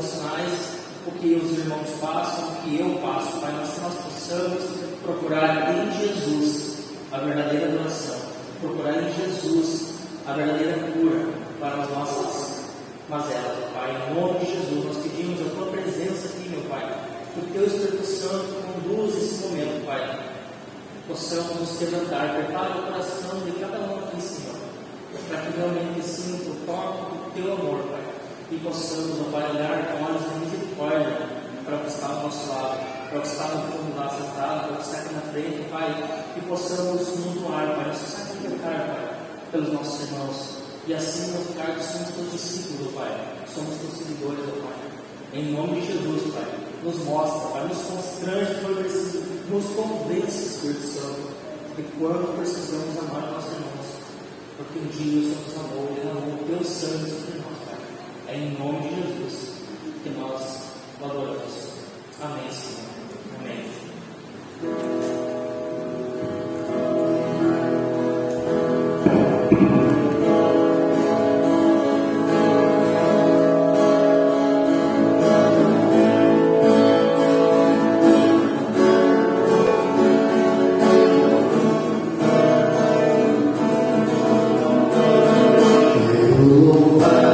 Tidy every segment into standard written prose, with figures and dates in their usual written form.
devocionais, o que os irmãos passam, o que eu passo, Pai, mas que nós possamos procurar em Jesus a verdadeira adoração, procurar em Jesus a verdadeira cura para as nossas mazelas, Pai. Em nome de Jesus, nós pedimos a Tua presença aqui, meu Pai, que o Teu Espírito Santo conduz esse momento, Pai. Possamos nos quebrantar, prepara o coração de cada um aqui, Senhor, para que realmente sinta o toque do Teu amor, Pai, e possamos, ó Pai, olhar com olhos de misericórdia para o que está ao nosso lado, para o que está no fundo lá sentado, para o que está aqui na frente, Pai, e possamos nos doar, Pai, nos sacrificar, Pai, pelos nossos irmãos, e assim mostrar que somos Teus discípulos, Pai, somos Teus seguidores, ó Pai. Em nome de Jesus, Pai, nos mostra, Pai, nos constrange quando preciso, nos convence, Espírito Santo, de quando precisamos amar nossos irmãos, porque um dia o Senhor nos amou, derramou o Teu sangue sobre nós, Pai. É em nome de Jesus que nós o adoramos. Amém, Senhor. Amém. Louvar-te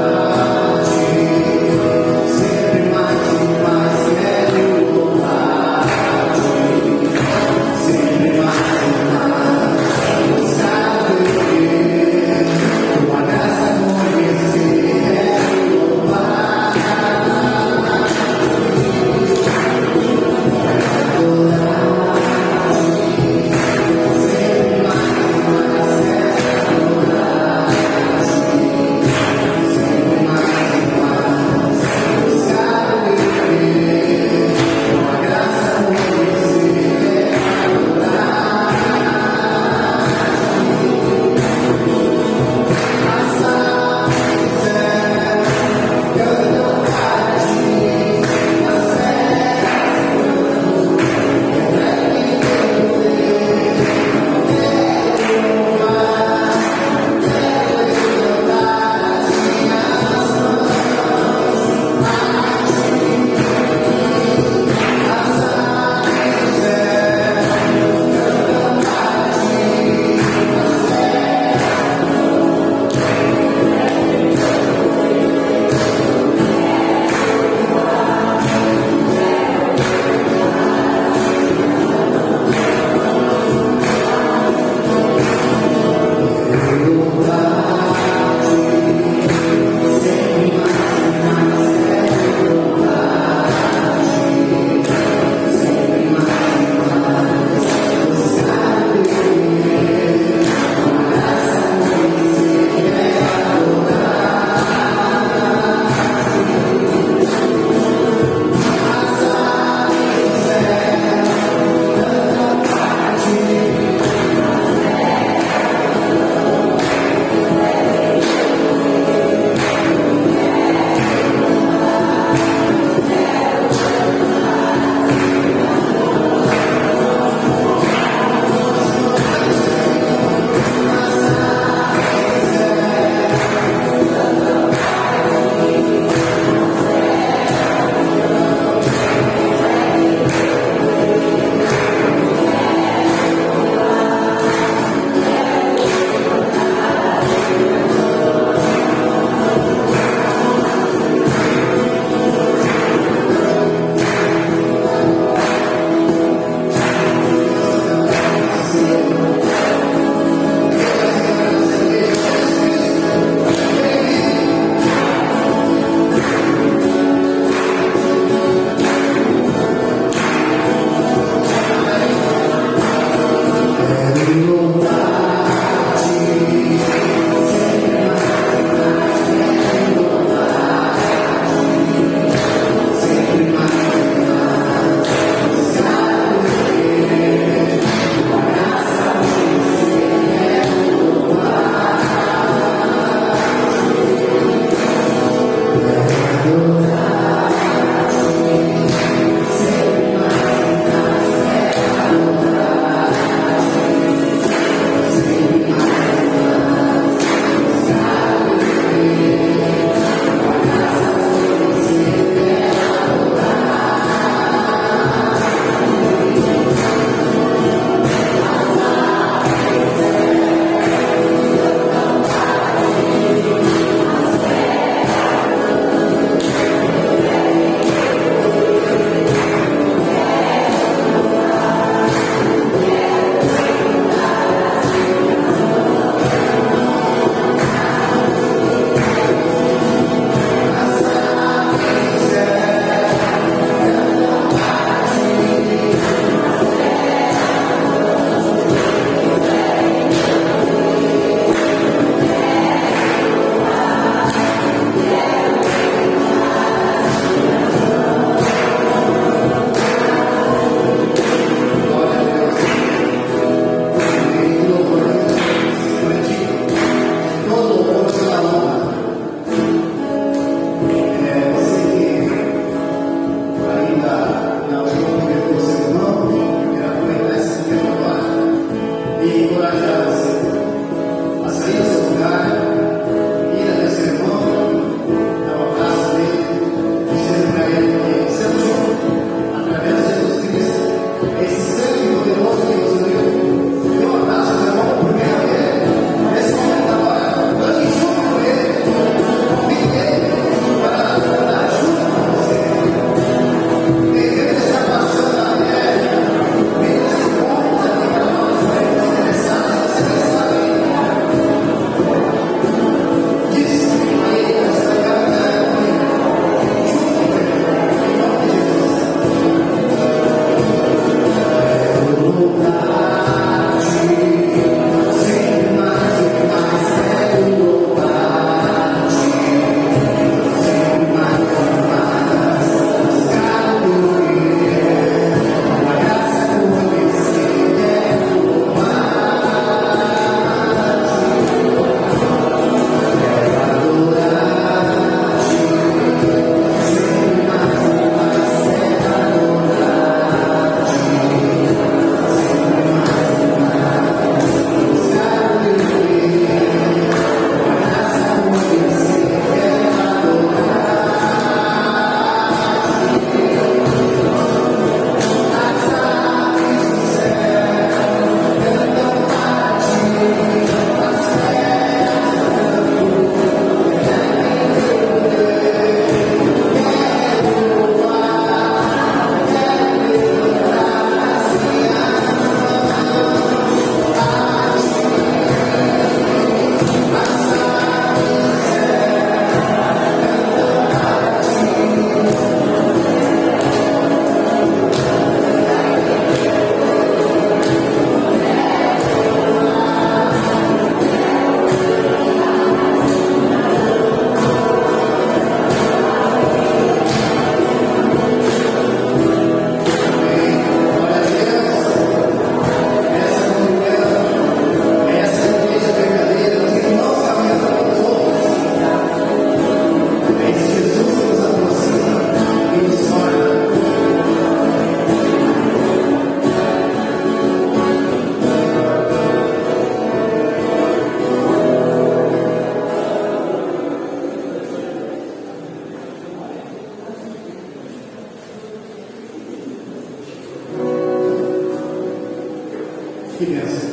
Que bênção.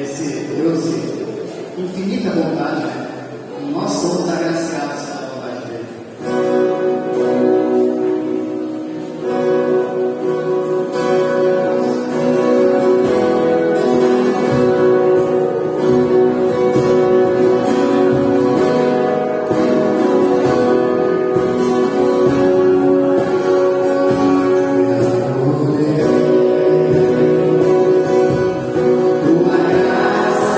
Esse Deus de infinita bondade, né? Nós somos agraciados pela bondade dele. Tua graça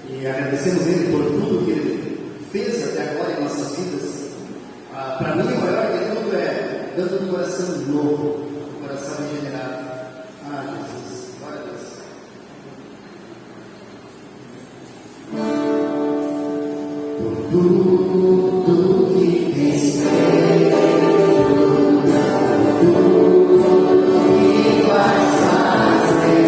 E agradecemos Ele por tudo que Ele fez até agora em nossas vidas. Para mim, o maior de tudo é dando um coração novo, um coração regenerado. Jesus, glória a Deus. Por tudo que tens feito, tudo que vais fazer.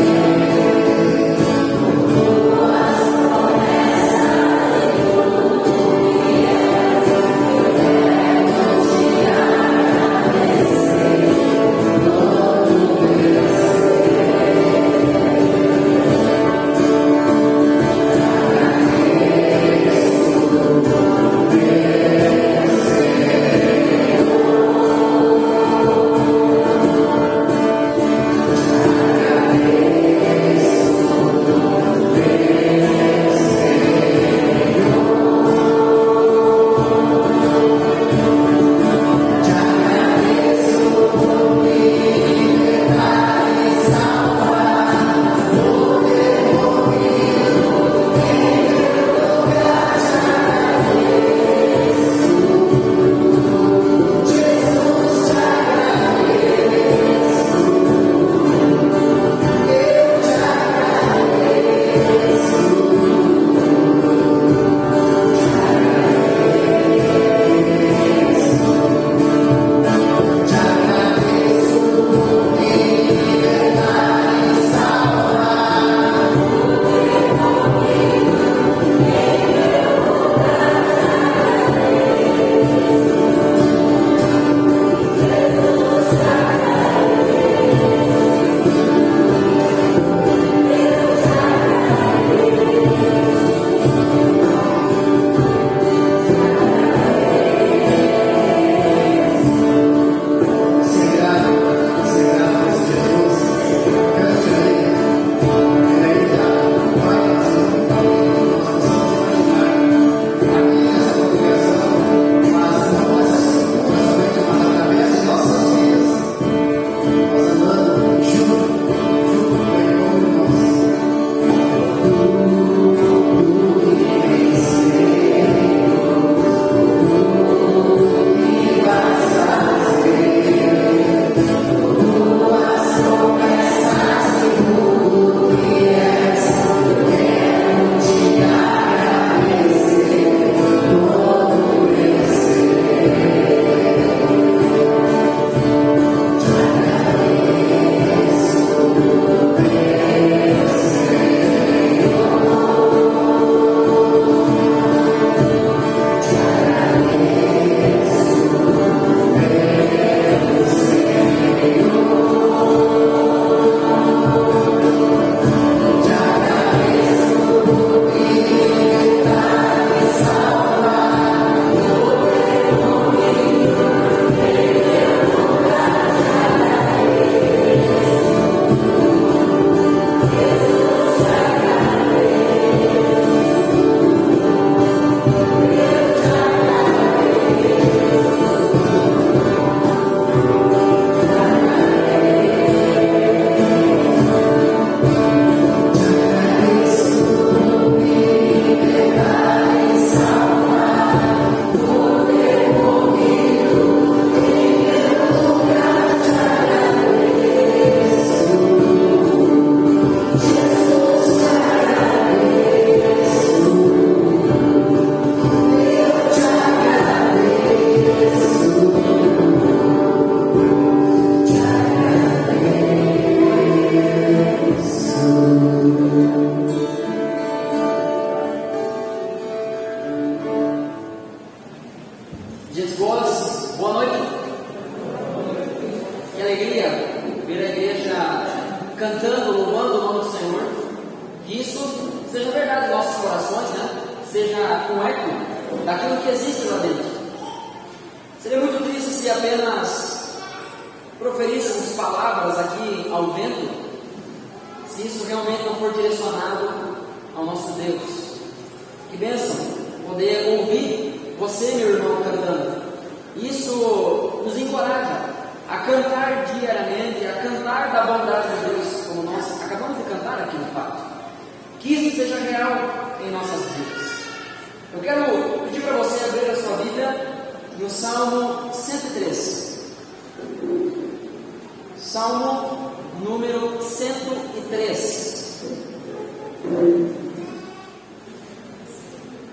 Gente boas, boa noite. Que alegria ver a igreja cantando, louvando o nome do Senhor. Que isso seja verdade em nossos corações, né? Seja um eco daquilo que existe lá dentro. Seria muito triste se apenas proferíssemos palavras aqui ao vento, se isso realmente não for direcionado ao nosso Deus. Que bênção poder ouvir você, meu irmão, cantando. Isso nos encoraja a cantar diariamente, a cantar da bondade de Deus, como nós acabamos de cantar aqui no fato. Que isso seja real em nossas vidas. Eu quero pedir para você abrir a sua Bíblia no Salmo 103. Salmo número 103.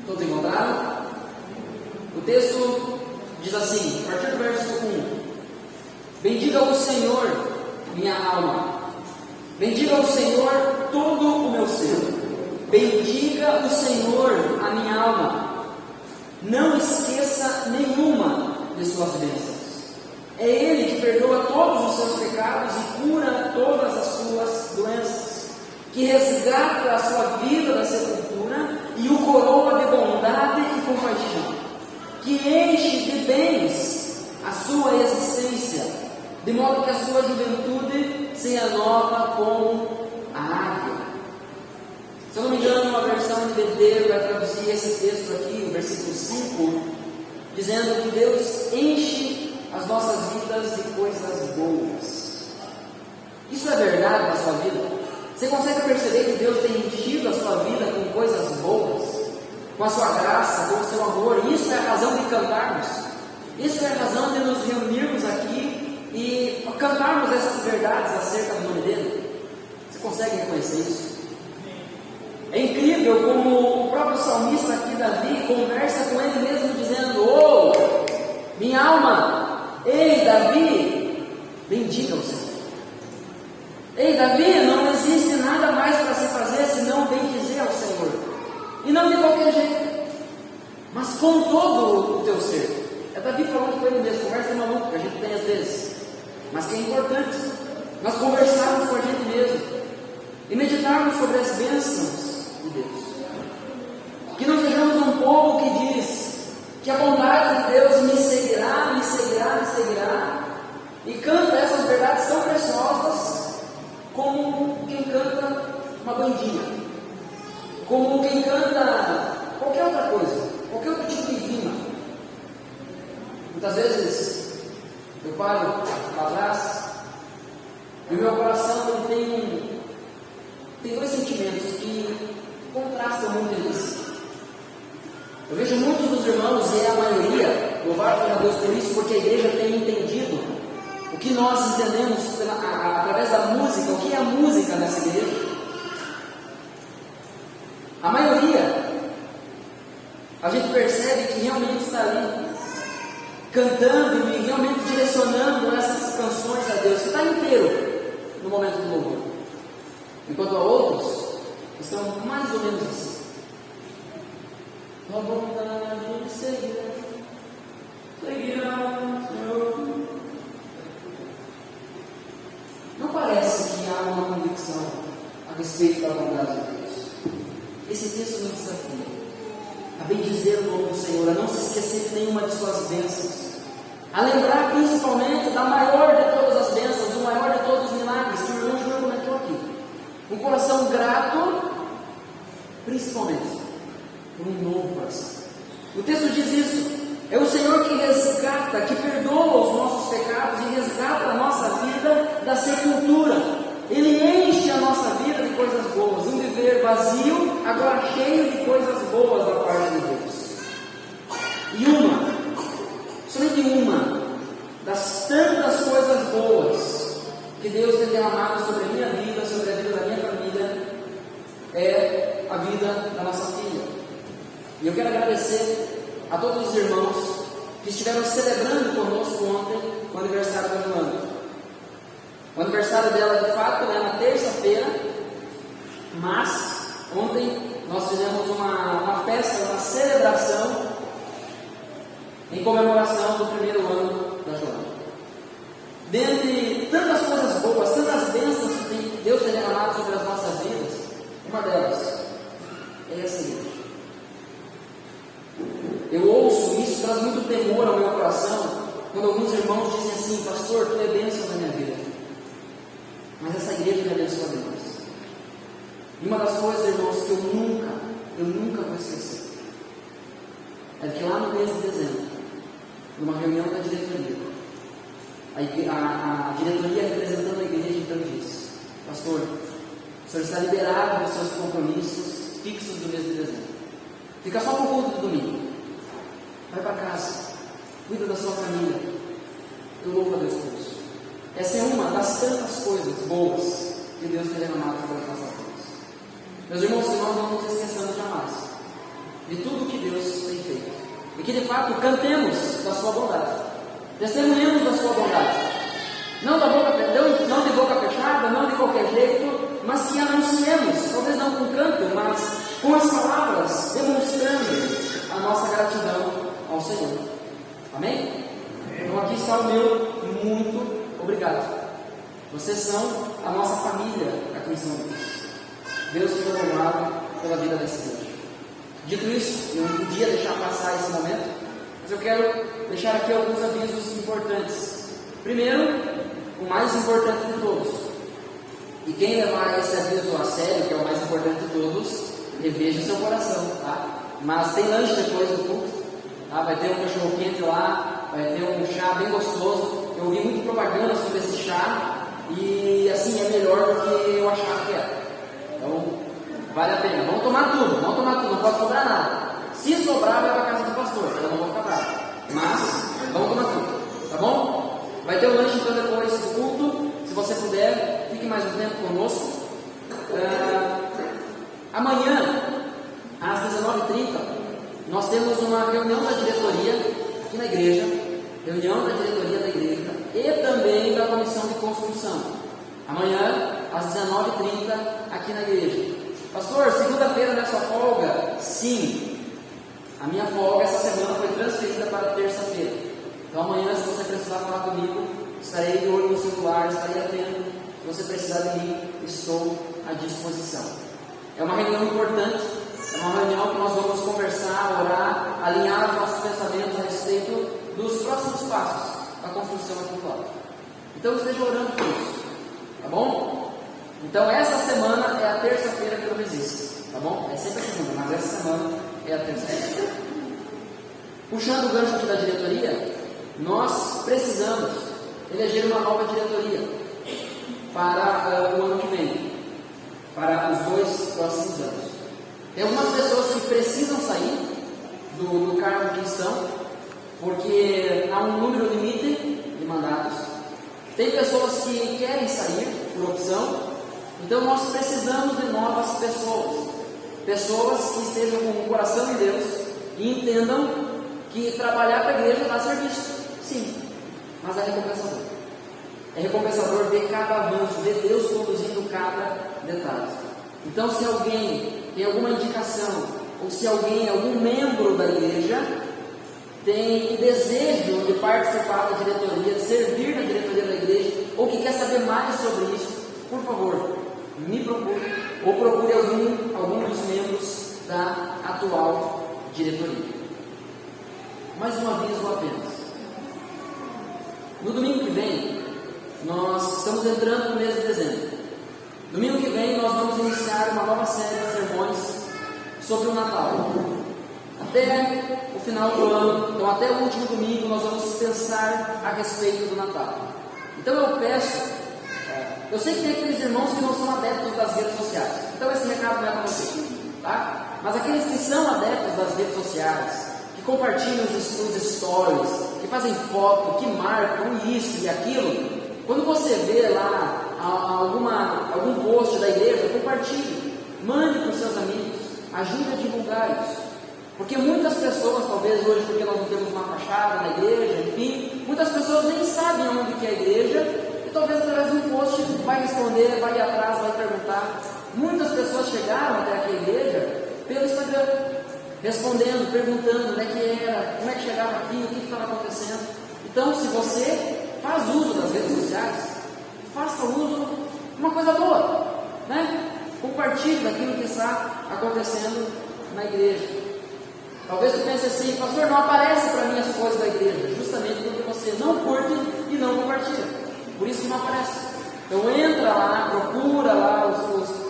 Todos encontraram? O texto diz assim, a partir do verso 1: Bendiga o Senhor, minha alma. Bendiga o Senhor todo o meu ser. Bendiga o Senhor a minha alma. Não esqueça nenhuma de suas bênçãos. É Ele que perdoa todos os seus pecados e cura todas as suas doenças, que resgata a sua vida da sepultura e o coroa de bondade e compaixão, que enche de bens a sua existência, de modo que a sua juventude se renova como a águia. Se eu não me engano, uma versão de BD vai traduzir esse texto aqui, o versículo 5, dizendo que Deus enche as nossas vidas de coisas boas. Isso é verdade na sua vida? Você consegue perceber que Deus tem enchido a sua vida com coisas boas? Com a sua graça, com o seu amor? Isso é a razão de cantarmos. Isso é a razão de nos reunirmos aqui e cantarmos essas verdades acerca do nome dele. Você consegue reconhecer isso? É incrível como o próprio salmista aqui, Davi, conversa com ele mesmo dizendo: oh, minha alma, ei Davi, bendiga o Senhor. Ei Davi, não existe nada mais para se fazer senão bendizer ao Senhor. E não de qualquer jeito, mas com todo o teu ser. É Davi falando com ele mesmo, conversa maluca que a gente tem às vezes, mas que é importante nós conversarmos com a gente mesmo e meditarmos sobre as bênçãos de Deus. Que nós sejamos um povo que diz que a bondade de Deus me seguirá, me seguirá, me seguirá, e canta essas verdades tão preciosas como quem canta uma bandinha, como quem canta qualquer outra coisa, qualquer outro tipo de rima. Muitas vezes eu paro para trás e o meu coração ele tem dois sentimentos que contrastam muito entre si. Eu vejo muitos dos irmãos, e é a maioria, louvado seja Deus por isso, porque a igreja tem entendido o que nós entendemos através da música, o que é a música nessa igreja. A maioria, a gente percebe que realmente está ali, cantando e realmente direcionando essas canções a Deus, que está inteiro no momento do louvor. Enquanto há outros que estão mais ou menos assim. A vontade de seguirá, Senhor. Não parece que há uma convicção a respeito da vontade de Deus. Esse texto nos desafia a bendizer o nome do Senhor, a não se esquecer de nenhuma de suas bênçãos, a lembrar principalmente da maior de todas as bênçãos, do maior de todos os milagres que o irmão Júlio comentou aqui. Um coração grato, principalmente por um novo coração. O texto diz isso: é o Senhor que resgata, que perdoa os nossos pecados e resgata a nossa vida da sepultura. Ele enche a nossa vida de coisas boas, um viver vazio, agora cheio de coisas boas da parte de Deus. E somente uma das tantas coisas boas que Deus tem derramado sobre a minha vida, sobre a vida da minha família, é a vida da nossa filha. E eu quero agradecer a todos os irmãos que estiveram celebrando conosco ontem o aniversário da Joana. O aniversário dela, de fato, é na terça-feira, mas ontem nós fizemos uma festa, uma celebração em comemoração do primeiro ano da Joana. Dentre tantas coisas boas, tantas bênçãos que Deus tem derramado sobre as nossas vidas, uma delas é a seguinte: eu ouço isso, traz muito temor ao meu coração, quando alguns irmãos dizem assim: pastor, tu é bênção na minha vida, mas essa igreja me abençoa demais. E uma das coisas, irmãos, que eu nunca vou esquecer, é que lá no mês de dezembro, numa reunião da diretoria, a diretoria representando a igreja então disse: pastor, O senhor está liberado dos seus compromissos fixos do mês de dezembro. Fica só com o culto do domingo. Vai para casa. Cuida da sua família. Eu louvo a Deus por isso. Essa é uma das tantas coisas boas que Deus tem derramado sobre as nossas vidas. Meus irmãos, nós não nos esqueçamos jamais de tudo que Deus tem feito. E que de fato cantemos da sua bondade. Testemunhemos da sua bondade. Não de boca fechada, não de qualquer jeito, mas que anunciemos, talvez não com canto, mas com as palavras, demonstrando a nossa gratidão ao Senhor. Amém? Então aqui está o meu muito obrigado. Vocês são a nossa família aqui em São Luís. Deus seja louvado pela vida dessa igreja. Dito isso, eu não podia deixar passar esse momento, mas eu quero deixar aqui alguns avisos importantes. Primeiro, o mais importante de todos. E quem levar esse aviso a sério, que é o mais importante de todos, reveja seu coração, tá? Mas tem lanche depois do culto, tá? Vai ter um cachorro quente lá, vai ter um chá bem gostoso. Eu ouvi muito propaganda sobre esse chá e assim é melhor do que eu achava que era. Então, vale a pena. Vamos tomar tudo, não pode sobrar nada. Se sobrar, vai para a casa do pastor, eu não vou ficar bravo. Mas, vamos tomar tudo, tá bom? Vai ter um lanche então depois do culto. Se você puder, fique mais um tempo conosco. Amanhã, às 19h30, nós temos uma reunião da diretoria aqui na igreja. Reunião da diretoria da igreja e também da comissão de construção. Amanhã, às 19h30, aqui na igreja. Pastor, segunda-feira não é sua folga? Sim. A minha folga essa semana foi transferida para terça-feira. Então amanhã, se você precisar falar comigo, estarei de olho no celular, estarei atento. Se você precisar de mim, estou à disposição. É uma reunião importante, é uma reunião que nós vamos conversar, orar, alinhar os nossos pensamentos a respeito dos próximos passos da construção aqui do lado. Então esteja orando por isso, tá bom? Então essa semana é a terça-feira que não existe, tá bom? É sempre a segunda, mas essa semana é a terça-feira. Puxando o gancho aqui da diretoria, nós precisamos eleger uma nova diretoria para o ano que vem, para os 2 próximos anos. Tem algumas pessoas que precisam sair do cargo que estão, porque há um número limite de mandatos. Tem pessoas que querem sair por opção, então nós precisamos de novas pessoas. Pessoas que estejam com o coração em Deus e entendam que trabalhar para a igreja dá serviço. Sim, mas é recompensador. É recompensador ver cada avanço, ver Deus conduzindo cada detalhe. Então, se alguém tem alguma indicação, ou se algum membro da igreja tem desejo de participar da diretoria, de servir na diretoria da igreja, ou que quer saber mais sobre isso, por favor, me procure, ou procure algum dos membros da atual diretoria. Mais um aviso apenas. No domingo que vem, nós estamos entrando no mês de dezembro. Domingo que vem nós vamos iniciar uma nova série de sermões sobre o Natal. Até o final do ano, então até o último domingo, nós vamos pensar a respeito do Natal. Então eu peço, eu sei que tem aqueles irmãos que não são adeptos das redes sociais, então esse recado não é para vocês, tá? Mas aqueles que são adeptos das redes sociais, que compartilham os stories, que fazem foto, que marcam isso e aquilo, quando você vê lá algum post da igreja, compartilhe, mande para os seus amigos, ajude a divulgar isso. Porque muitas pessoas, talvez hoje, porque nós não temos uma fachada na igreja, enfim, muitas pessoas nem sabem onde que é a igreja, e talvez através de um post vai responder, vai ir atrás, vai perguntar. Muitas pessoas chegaram até aqui a igreja pelo Instagram, respondendo, perguntando onde é que era, como é que chegava aqui, o que estava acontecendo. Então, se você faz uso das redes sociais, faça uso de uma coisa boa, né? Compartilhe daquilo que está acontecendo na igreja. Talvez tu pense assim, pastor, não aparece para mim as coisas da igreja, justamente porque você não curte e não compartilha, por isso que não aparece. Então entra lá, procura lá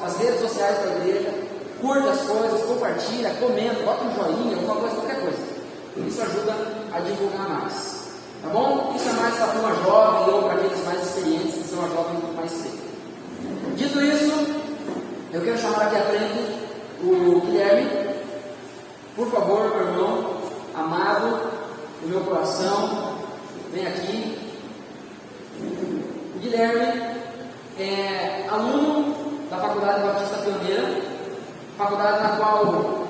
as redes sociais da igreja, curta as coisas, compartilha, comenta, bota um joinha, alguma coisa, qualquer coisa. Isso ajuda a divulgar mais. Tá bom? Isso é mais para a turma jovem ou para aqueles mais experientes que são a jovem mais cedo. Dito isso, Eu quero chamar aqui à frente o Guilherme. Por favor, meu irmão amado do meu coração, vem aqui. O Guilherme é aluno da Faculdade Batista Pioneira, faculdade na qual o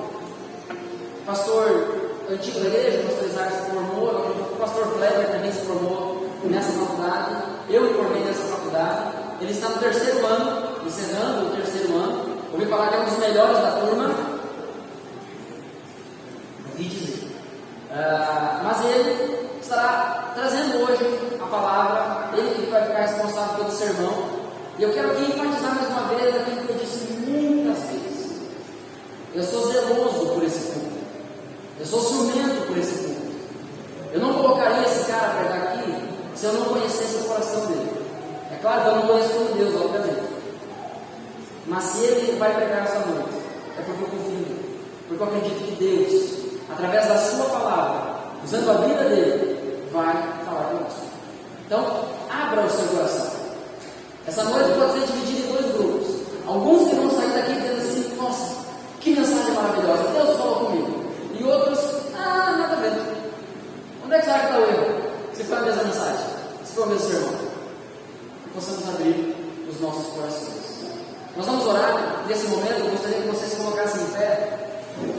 pastor antigo da igreja, o pastor Isaac se formou, o pastor Kleber também se formou nessa faculdade, eu me formei nessa faculdade. Ele está no 3º ano, encerrando o 3º ano. Ouvi falar que é um dos melhores da turma. Ouvi dizer. Mas ele estará trazendo hoje a palavra, ele que vai ficar responsável pelo sermão. E eu quero aqui enfatizar mais uma vez aquilo que eu disse muitas vezes. Eu sou zeloso por esse culto. Eu sou ciumento por esse culto. Eu não colocaria esse cara para pregar aqui se eu não conhecesse o coração dele. É claro que eu não conheço como Deus, obviamente. Mas se ele vai pregar essa noite, é porque eu confio nele. Porque eu acredito que Deus, através da sua palavra, usando a vida dele, vai falar conosco. Então, abra o seu coração. Essa noite pode ser dividida em 2 grupos. Alguns que vão sair daqui dizendo assim: nossa, que mensagem maravilhosa, Deus falou comigo. E outros: nada a ver. Onde é que será que está o erro? Se foi a mesma mensagem, se foi o mesmo sermão. Que possamos abrir os nossos corações. Nós vamos orar nesse momento. Eu gostaria que vocês se colocassem em pé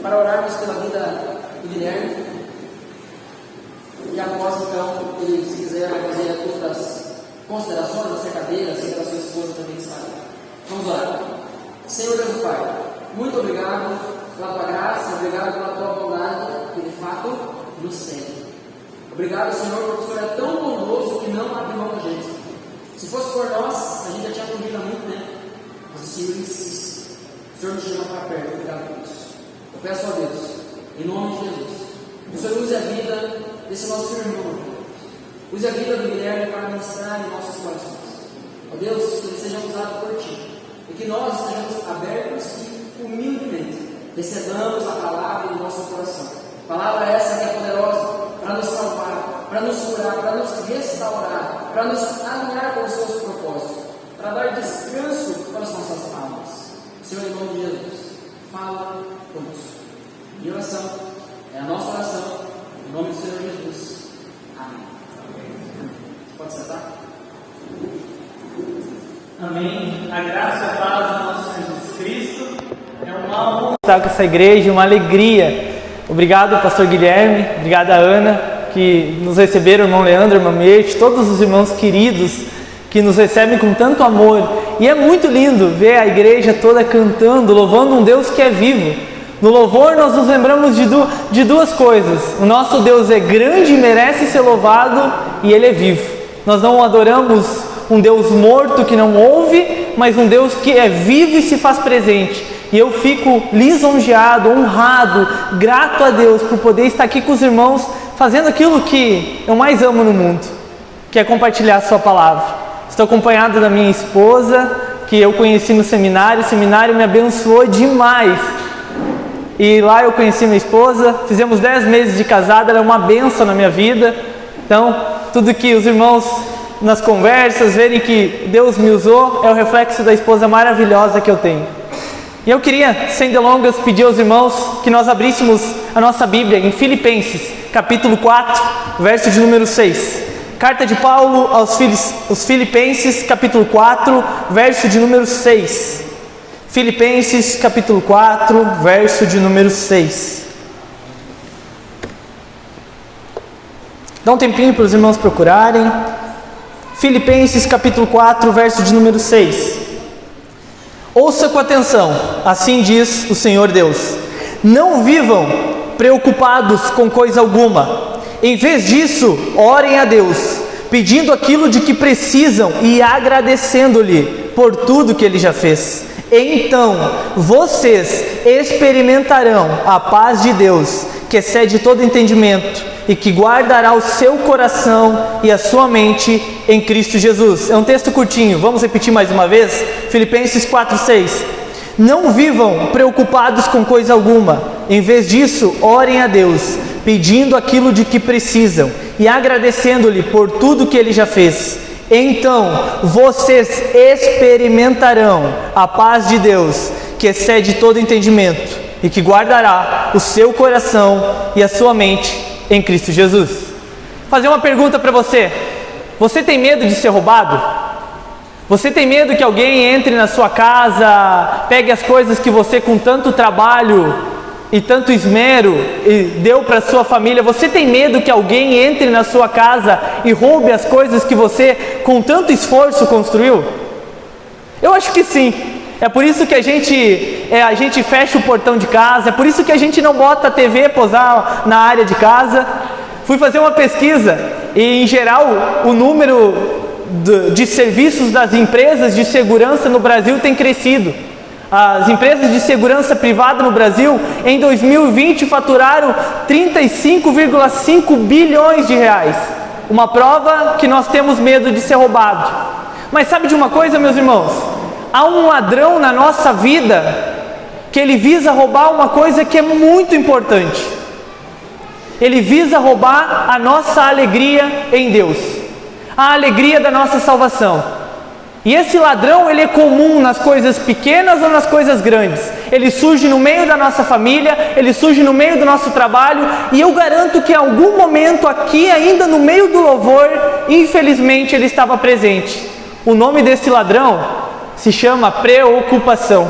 para orarmos pela vida do Guilherme. E após, então, ele, se quiser, vai fazer outras considerações acerca dele, acerca da sua esposa também sabe. Vamos orar. Senhor Deus do Pai, muito obrigado pela tua graça, obrigado pela tua bondade que de fato nos segue. Obrigado, Senhor, porque o Senhor é tão bondoso que não abre mão da gente. Se fosse por nós, a gente já tinha fugido há muito tempo. Mas o Senhor insiste. O Senhor nos chama para perto. Obrigado por isso. Eu peço a Deus, em nome de Jesus, que o Senhor use a vida desse nosso irmão. Use a vida do Guilherme para ministrar em nossos corações. Ó Deus, que ele seja usado por Ti. E que nós estejamos abertos e humildemente recebamos a palavra em nosso coração. Palavra essa que é poderosa para nos salvar, para nos curar, para nos restaurar, para nos alinhar com os seus propósitos, para dar descanso para as nossas almas. Senhor, em nome de Jesus, fala conosco. Minha oração é a nossa oração, em nome do Senhor Jesus. Amém. Pode sentar? Amém. A graça e a paz do nosso Senhor Jesus Cristo. É uma honra estar com essa igreja, uma alegria. Obrigado, pastor Guilherme, obrigado a Ana, que nos receberam, irmão Leandro, irmã Mirte, todos os irmãos queridos que nos recebem com tanto amor. E é muito lindo ver a igreja toda cantando, louvando um Deus que é vivo. No louvor nós nos lembramos de 2 coisas. O nosso Deus é grande e merece ser louvado, e Ele é vivo. Nós não adoramos um Deus morto que não ouve, mas um Deus que é vivo e se faz presente. E eu fico lisonjeado, honrado, grato a Deus por poder estar aqui com os irmãos, fazendo aquilo que eu mais amo no mundo, que é compartilhar a sua palavra. Estou acompanhado da minha esposa, que eu conheci no seminário. O seminário me abençoou demais. E lá eu conheci minha esposa, fizemos 10 meses de casada, ela é uma bênção na minha vida. Então, tudo que os irmãos nas conversas verem que Deus me usou é o reflexo da esposa maravilhosa que eu tenho. E eu queria, sem delongas, pedir aos irmãos que nós abríssemos a nossa Bíblia em Filipenses, capítulo 4, verso de número 6. Carta de Paulo aos Filipenses, capítulo 4, verso de número 6. Filipenses, capítulo 4, verso de número 6. Dá um tempinho para os irmãos procurarem. Filipenses, capítulo 4, verso de número 6. Ouça com atenção, assim diz o Senhor Deus: não vivam preocupados com coisa alguma. Em vez disso, orem a Deus, pedindo aquilo de que precisam e agradecendo-lhe por tudo que Ele já fez. Então, vocês experimentarão a paz de Deus, que excede todo entendimento, e que guardará o seu coração e a sua mente em Cristo Jesus. É um texto curtinho, vamos repetir mais uma vez? Filipenses 4:6. Não vivam preocupados com coisa alguma. Em vez disso, orem a Deus, pedindo aquilo de que precisam e agradecendo-lhe por tudo que Ele já fez. então vocês experimentarão a paz de Deus, que excede todo entendimento, e que guardará o seu coração e a sua mente em Cristo Jesus. Vou fazer uma pergunta para você. Você tem medo de ser roubado? Você tem medo que alguém entre na sua casa, pegue as coisas que você com tanto trabalho e tanto esmero e deu para sua família? Você tem medo que alguém entre na sua casa e roube as coisas que você com tanto esforço construiu? Eu acho que sim. É por isso que a gente fecha o portão de casa, é por isso que a gente não bota a TV posar na área de casa. Fui fazer uma pesquisa e, em geral, o número de serviços das empresas de segurança no Brasil tem crescido. As empresas de segurança privada no Brasil, em 2020, faturaram 35,5 bilhões de reais. Uma prova que nós temos medo de ser roubado. Mas sabe de uma coisa, meus irmãos? Há um ladrão na nossa vida que ele visa roubar uma coisa que é muito importante. Ele visa roubar a nossa alegria em Deus, a alegria da nossa salvação. E esse ladrão, ele é comum nas coisas pequenas ou nas coisas grandes. Ele surge no meio da nossa família, ele surge no meio do nosso trabalho, e eu garanto que em algum momento aqui, ainda no meio do louvor, infelizmente ele estava presente. O nome desse ladrão se chama preocupação.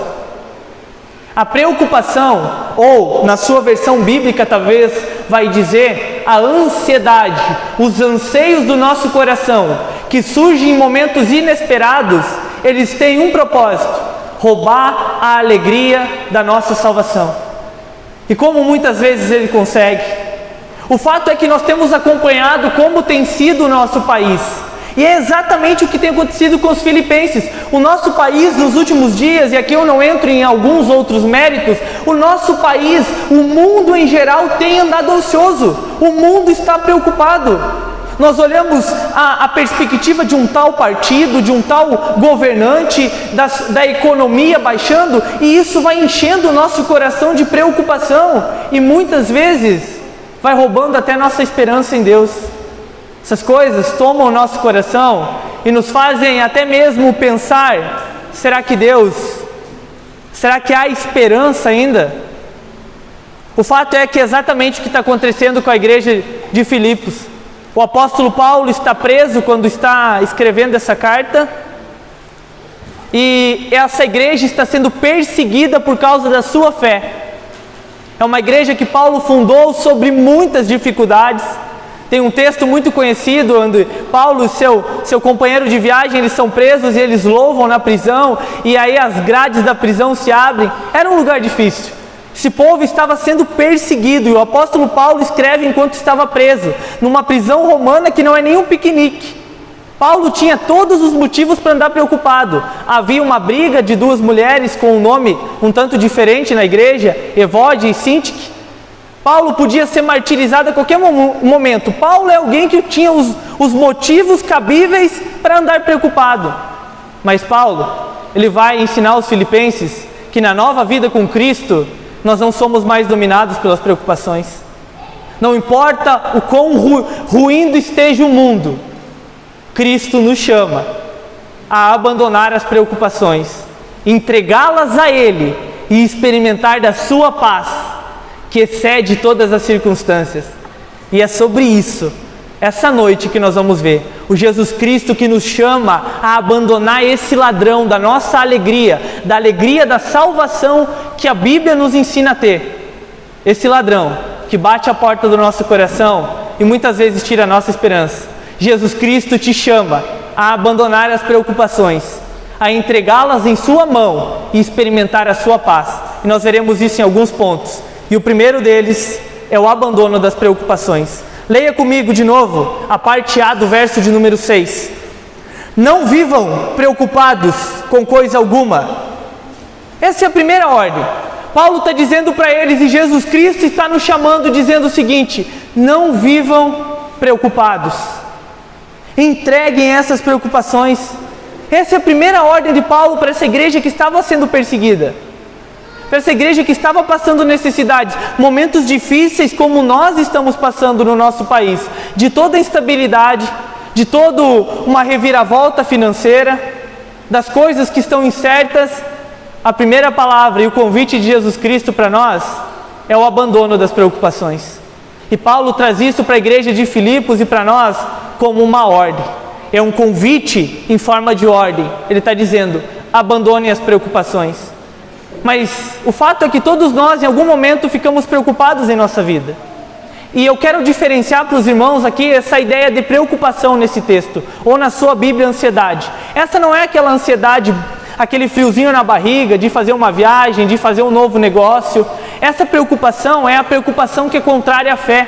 A preocupação, ou na sua versão bíblica talvez, vai dizer a ansiedade, os anseios do nosso coração, que surgem em momentos inesperados, eles têm um propósito: roubar a alegria da nossa salvação. E como muitas vezes ele consegue? O fato é que nós temos acompanhado como tem sido o nosso país. E é exatamente o que tem acontecido com os filipenses. O nosso país nos últimos dias, e aqui eu não entro em alguns outros méritos, o nosso país, o mundo em geral tem andado ansioso. O mundo está preocupado. Nós olhamos a perspectiva de um tal partido, de um tal governante, da economia baixando, e isso vai enchendo o nosso coração de preocupação. E muitas vezes vai roubando até nossa esperança em Deus. Essas coisas tomam o nosso coração e nos fazem até mesmo pensar: será que há esperança ainda? O fato é que é exatamente o que está acontecendo com a igreja de Filipos. O apóstolo Paulo está preso quando está escrevendo essa carta, e essa igreja está sendo perseguida por causa da sua fé. É uma igreja que Paulo fundou sobre muitas dificuldades. Tem um texto muito conhecido onde Paulo e seu companheiro de viagem, eles são presos e eles louvam na prisão, e aí as grades da prisão se abrem. Era um lugar difícil. Esse povo estava sendo perseguido, e o apóstolo Paulo escreve enquanto estava preso, numa prisão romana que não é nem um piquenique. Paulo tinha todos os motivos para andar preocupado. Havia uma briga de duas mulheres com um nome um tanto diferente na igreja, Evode e Sintique. Paulo podia ser martirizado a qualquer momento. Paulo é alguém que tinha os motivos cabíveis para andar preocupado. Mas Paulo, ele vai ensinar aos filipenses que na nova vida com Cristo, nós não somos mais dominados pelas preocupações. Não importa o quão ruindo esteja o mundo, Cristo nos chama a abandonar as preocupações, entregá-las a Ele e experimentar da sua paz, que excede todas as circunstâncias. E é sobre isso, essa noite, que nós vamos ver o Jesus Cristo que nos chama a abandonar esse ladrão da nossa alegria, da alegria da salvação que a Bíblia nos ensina a ter. Esse ladrão que bate a porta do nosso coração e muitas vezes tira a nossa esperança. Jesus Cristo te chama a abandonar as preocupações, a entregá-las em sua mão e experimentar a sua paz. E nós veremos isso em alguns pontos. E o primeiro deles é o abandono das preocupações. Leia comigo de novo a parte A do verso de número 6. Não vivam preocupados com coisa alguma. Essa é a primeira ordem. Paulo está dizendo para eles, e Jesus Cristo está nos chamando, dizendo o seguinte: não vivam preocupados. Entreguem essas preocupações. Essa é a primeira ordem de Paulo para essa igreja que estava sendo perseguida, para essa igreja que estava passando necessidades, momentos difíceis como nós estamos passando no nosso país, de toda instabilidade, de toda uma reviravolta financeira, das coisas que estão incertas, a primeira palavra e o convite de Jesus Cristo para nós é o abandono das preocupações. E Paulo traz isso para a igreja de Filipos e para nós como uma ordem. É um convite em forma de ordem. Ele está dizendo, abandone as preocupações. Mas o fato é que todos nós em algum momento ficamos preocupados em nossa vida. E eu quero diferenciar para os irmãos aqui essa ideia de preocupação nesse texto, ou na sua Bíblia, ansiedade. Essa não é aquela ansiedade, aquele friozinho na barriga de fazer uma viagem, de fazer um novo negócio. Essa preocupação é a preocupação que é contrária à fé.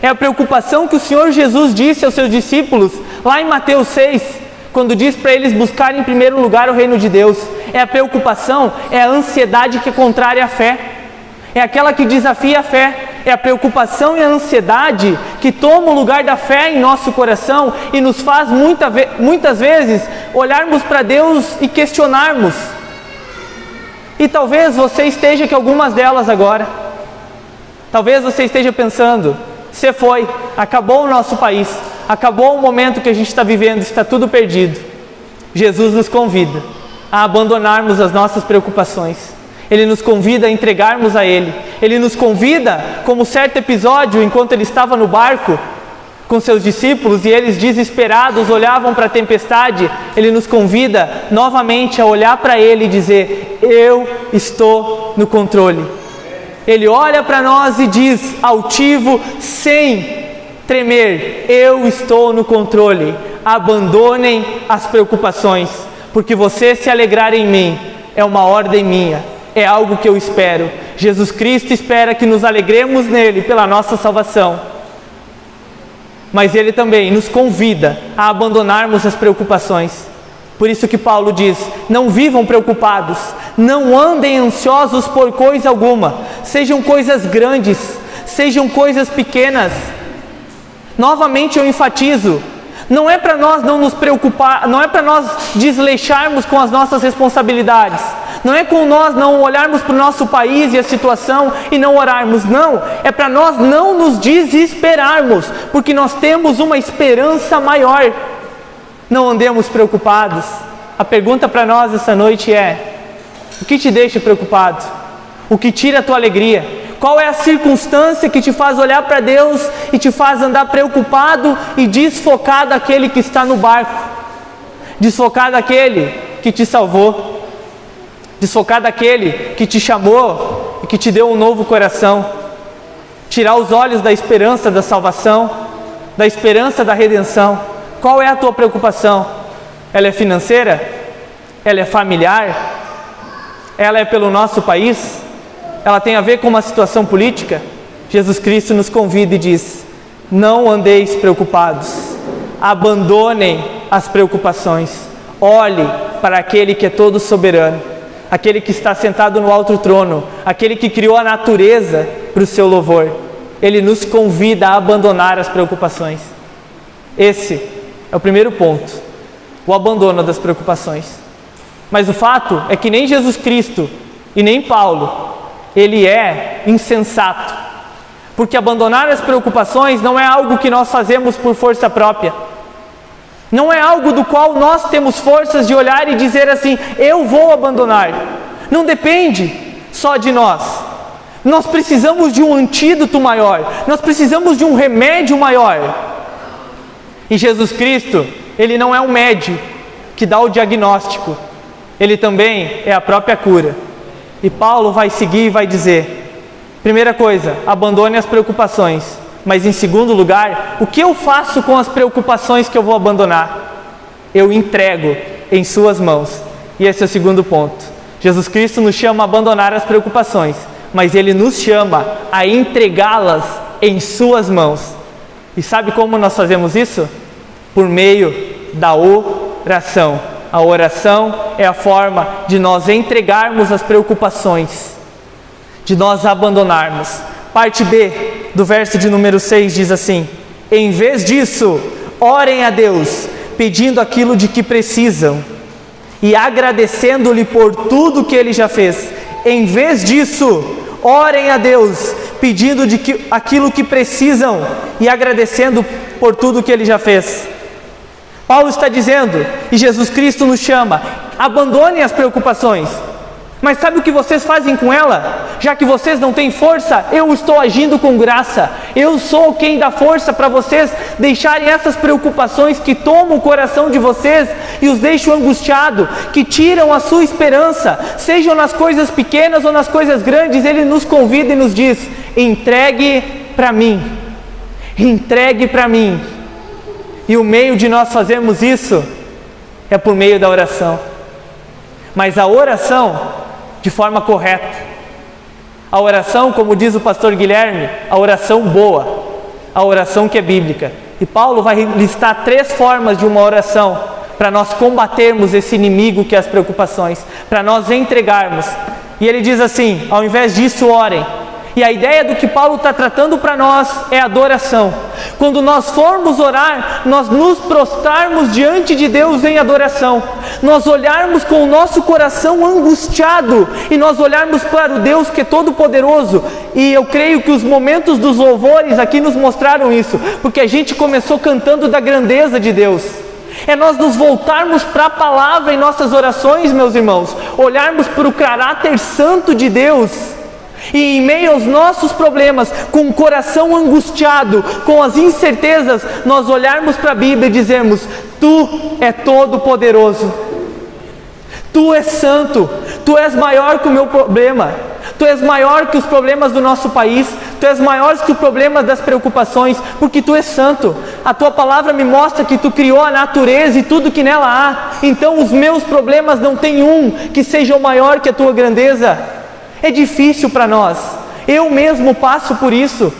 É a preocupação que o Senhor Jesus disse aos seus discípulos, lá em Mateus 6, quando diz para eles buscarem em primeiro lugar o reino de Deus. É a preocupação, é a ansiedade que é contrária à fé. É aquela que desafia a fé. É a preocupação e a ansiedade que toma o lugar da fé em nosso coração e nos faz muitas vezes olharmos para Deus e questionarmos. E talvez você esteja com algumas delas agora. Talvez você esteja pensando, você foi, acabou o nosso país, acabou o momento que a gente está vivendo, está tudo perdido. Jesus nos convida a abandonarmos as nossas preocupações. Ele nos convida a entregarmos a Ele. Ele nos convida, como certo episódio, enquanto Ele estava no barco com seus discípulos e eles desesperados olhavam para a tempestade, Ele nos convida novamente a olhar para Ele e dizer, eu estou no controle. Ele olha para nós e diz, altivo, sem tremer, eu estou no controle. Abandonem as preocupações, porque você se alegrar em mim é uma ordem minha. É algo que eu espero. Jesus Cristo espera que nos alegremos nele pela nossa salvação. Mas Ele também nos convida a abandonarmos as preocupações. Por isso que Paulo diz, não vivam preocupados, não andem ansiosos por coisa alguma, sejam coisas grandes, sejam coisas pequenas. Novamente eu enfatizo, não é para nós não nos preocupar, não é para nós desleixarmos com as nossas responsabilidades. Não é com nós não olharmos para o nosso país e a situação e não orarmos, não. É para nós não nos desesperarmos, porque nós temos uma esperança maior. Não andemos preocupados. A pergunta para nós essa noite é, o que te deixa preocupado? O que tira a tua alegria? Qual é a circunstância que te faz olhar para Deus e te faz andar preocupado e desfocar daquele que está no barco? Desfocar daquele que te salvou? Desfocar daquele que te chamou e que te deu um novo coração? Tirar os olhos da esperança da salvação, da esperança da redenção. Qual é a tua preocupação? Ela é financeira? Ela é familiar? Ela é pelo nosso país? Ela tem a ver com uma situação política? Jesus Cristo nos convida e diz, não andeis preocupados, abandonem as preocupações, olhe para aquele que é todo soberano, aquele que está sentado no alto trono, aquele que criou a natureza para o seu louvor. Ele nos convida a abandonar as preocupações. Esse é o primeiro ponto, o abandono das preocupações. Mas o fato é que nem Jesus Cristo e nem Paulo, ele é insensato, porque abandonar as preocupações não é algo que nós fazemos por força própria, não é algo do qual nós temos forças de olhar e dizer assim, eu vou abandonar. Não depende só de nós. Nós precisamos de um antídoto maior, nós precisamos de um remédio maior. E Jesus Cristo, Ele não é um médico que dá o diagnóstico, Ele também é a própria cura. E Paulo vai seguir e vai dizer, primeira coisa, abandone as preocupações. Mas em segundo lugar, o que eu faço com as preocupações que eu vou abandonar? Eu entrego em suas mãos. E esse é o segundo ponto. Jesus Cristo nos chama a abandonar as preocupações, mas Ele nos chama a entregá-las em suas mãos. E sabe como nós fazemos isso? Por meio da oração. A oração é a forma de nós entregarmos as preocupações, de nós abandonarmos. Parte B do verso de número 6 diz assim, em vez disso, orem a Deus, pedindo aquilo de que precisam e agradecendo-lhe por tudo que Ele já fez. Em vez disso, orem a Deus, pedindo aquilo que precisam e agradecendo por tudo que Ele já fez. Paulo está dizendo, e Jesus Cristo nos chama, abandonem as preocupações. Mas sabe o que vocês fazem com ela? Já que vocês não têm força, eu estou agindo com graça. Eu sou quem dá força para vocês deixarem essas preocupações que tomam o coração de vocês e os deixam angustiados, que tiram a sua esperança, sejam nas coisas pequenas ou nas coisas grandes. Ele nos convida e nos diz: entregue para mim, entregue para mim. E o meio de nós fazermos isso é por meio da oração. Mas a oração de forma correta. A oração, como diz o pastor Guilherme, a oração boa, a oração que é bíblica. E Paulo vai listar 3 formas de uma oração para nós combatermos esse inimigo que é as preocupações, para nós entregarmos. E ele diz assim: ao invés disso, orem. E a ideia do que Paulo está tratando para nós é adoração. Quando nós formos orar, nós nos prostrarmos diante de Deus em adoração. Nós olharmos com o nosso coração angustiado e nós olharmos para o Deus que é todo poderoso. E eu creio que os momentos dos louvores aqui nos mostraram isso, porque a gente começou cantando da grandeza de Deus. É nós nos voltarmos para a palavra em nossas orações, meus irmãos, olharmos para o caráter santo de Deus. E em meio aos nossos problemas, com o coração angustiado, com as incertezas, nós olharmos para a Bíblia e dizermos: Tu é todo poderoso, Tu és santo, Tu és maior que o meu problema, Tu és maior que os problemas do nosso país, Tu és maior que os problemas das preocupações, porque Tu és santo. A Tua palavra me mostra que Tu criou a natureza e tudo que nela há. Então os meus problemas não tem um que seja maior que a Tua grandeza. É difícil para nós, eu mesmo passo por isso,